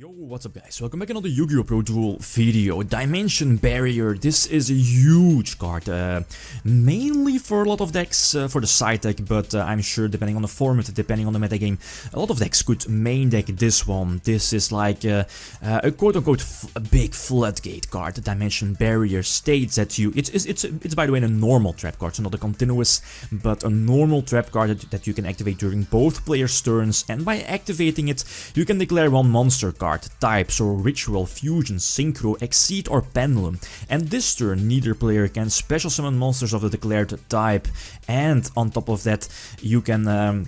Yo, what's up guys, welcome back to another YgoPro duel video. Dimension Barrier, this is a huge card, mainly for a lot of decks, for the side deck, but I'm sure depending on the format, depending on the metagame, a lot of decks could main deck this one. This is like a quote-unquote big floodgate card. The Dimension Barrier states that it's by the way a normal trap card, so not a continuous, but a normal trap card that you can activate during both players' turns, and by activating it, you can declare one monster card type, so Ritual, Fusion, Synchro, Exceed or Pendulum, and this turn neither player can special summon monsters of the declared type, and on top of that you can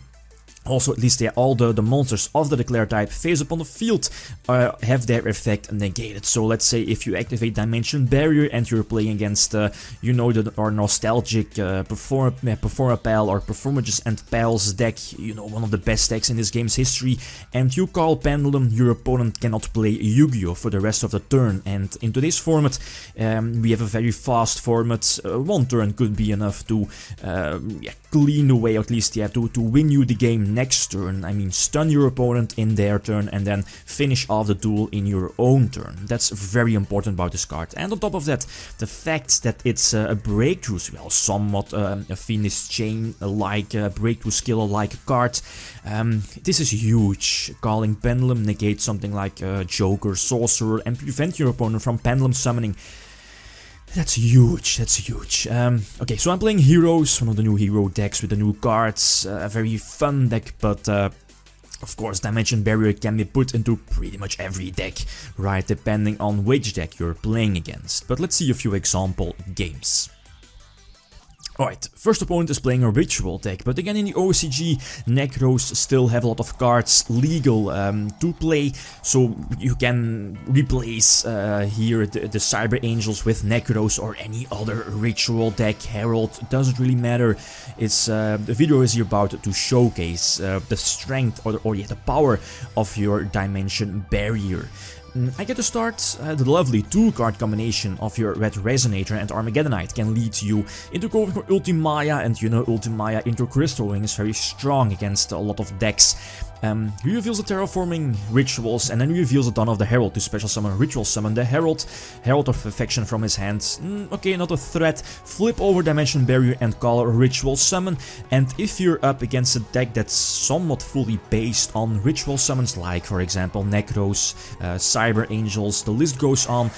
also, at least all the monsters of the declared type face upon the field have their effect negated. So let's say if you activate Dimension Barrier and you're playing against, you know, our nostalgic Performa Pal or Performages and Pals deck, you know, one of the best decks in this game's history, and you call Pendulum, your opponent cannot play Yu-Gi-Oh! For the rest of the turn. And in today's format, we have a very fast format. One turn could be enough to clean away, or at least to win you the game next turn. I mean, stun your opponent in their turn and then finish off the duel in your own turn. That's very important about this card. And on top of that, the fact that it's a breakthrough spell, somewhat a Phoenix Chain like breakthrough skill like card. This is huge. Calling Pendulum negates something like Joker, Sorcerer, and prevent your opponent from Pendulum summoning. That's huge, that's huge. Okay, so I'm playing Heroes, one of the new hero decks with the new cards. A very fun deck, but of course Dimension Barrier can be put into pretty much every deck, right, depending on which deck you're playing against. But let's see a few example games. Alright, first opponent is playing a Ritual deck, but again in the OCG, Necros still have a lot of cards legal to play, so you can replace here the Cyber Angels with Necros or any other Ritual deck. Herald, doesn't really matter. It's the video is here about to showcase the strength or the power of your Dimension Barrier. I get to start. The lovely 2-card combination of your Red Resonator and Armageddonite can lead you into going for Ultimaya, and you know Ultimaya into Crystal Wing is very strong against a lot of decks. He reveals the Terraforming Rituals and then he reveals the Dawn of the Herald to special summon Ritual Summon the Herald of Affection from his hand. Okay, not a threat. Flip over Dimension Barrier and call a Ritual Summon, and if you're up against a deck that's somewhat fully based on Ritual Summons, like for example Necros, Cyber Angels, the list goes on,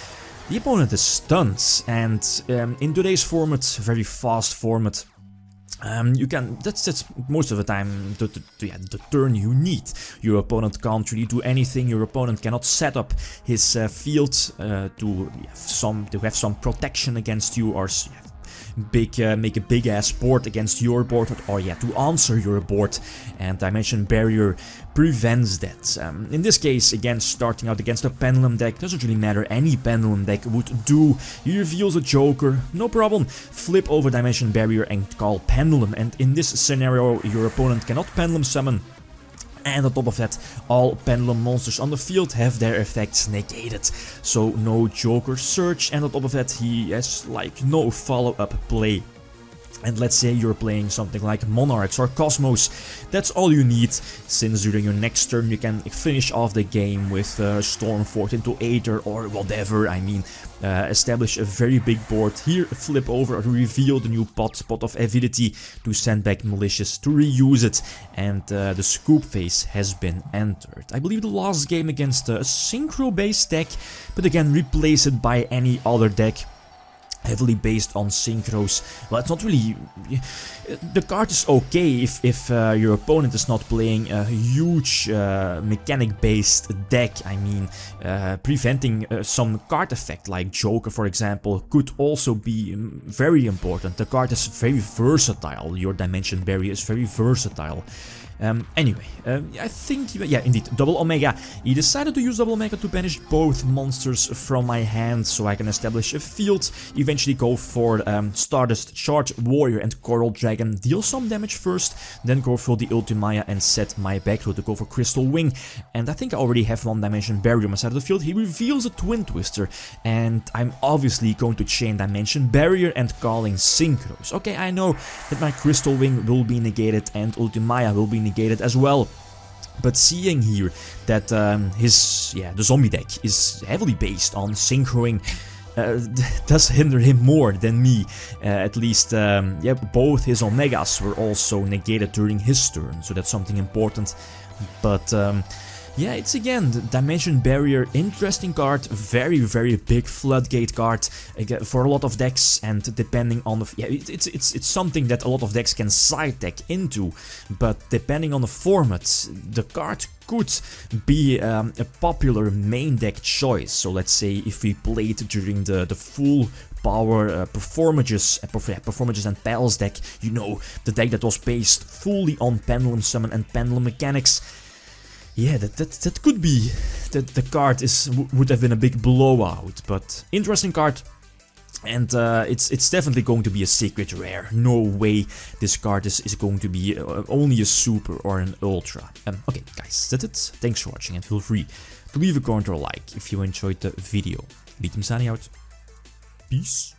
the opponent is stunned, and in today's format, very fast format, you can, that's most of the time the turn you need. Your opponent can't really do anything, your opponent cannot set up his field to have some protection against you, or make a big ass board against your board, or to answer your board, and Dimension Barrier prevents that. In this case, again, starting out against a Pendulum deck, doesn't really matter, any Pendulum deck would do. He reveals a Joker, no problem, flip over Dimension Barrier and call Pendulum, and in this scenario your opponent cannot Pendulum summon. And on top of that, all Pendulum monsters on the field have their effects negated. So no Joker search, and on top of that he has like no follow-up play. And let's say you're playing something like Monarchs or Cosmos, that's all you need, since during your next turn you can finish off the game with Stormfort into Aether or whatever. I mean, establish a very big board. Here, flip over to reveal the new pot of Avidity to send back Malicious to reuse it, and the scoop phase has been entered. I believe the last game against a Synchro based deck, but again replace it by any other deck heavily based on Synchros. Well, it's not really... The card is okay if your opponent is not playing a huge mechanic-based deck. I mean, preventing some card effect like Joker, for example, could also be very important. The card is very versatile. Your Dimension Barrier is very versatile. Anyway, I think, yeah, indeed, Double Omega. He decided to use Double Omega to banish both monsters from my hand, so I can establish a field, eventually go for Stardust, Charge Warrior and Coral Dragon, deal some damage first, then go for the Ultimaya and set my back row to go for Crystal Wing. And I think I already have one Dimension Barrier on my side of the field. He reveals a Twin Twister, and I'm obviously going to chain Dimension Barrier and calling Synchros. Okay, I know that my Crystal Wing will be negated and Ultimaya will be negated as well. But seeing here that the zombie deck is heavily based on synchroing does hinder him more than me. At least, yeah, both his Omegas were also negated during his turn, so that's something important. But yeah, it's again the Dimension Barrier, interesting card, very big floodgate card again, for a lot of decks, and depending on the it's something that a lot of decks can side deck into, but depending on the format, the card could be a popular main deck choice. So let's say if we played during the full power performages and Pals deck, you know, the deck that was based fully on Pendulum Summon and Pendulum Mechanics. Yeah, that could be that the card would have been a big blowout, but interesting card. And it's definitely going to be a secret rare. No way this card is going to be only a super or an ultra. Okay, guys, that's it. Thanks for watching, and feel free to leave a comment or a like if you enjoyed the video. Lithium signing out. Peace.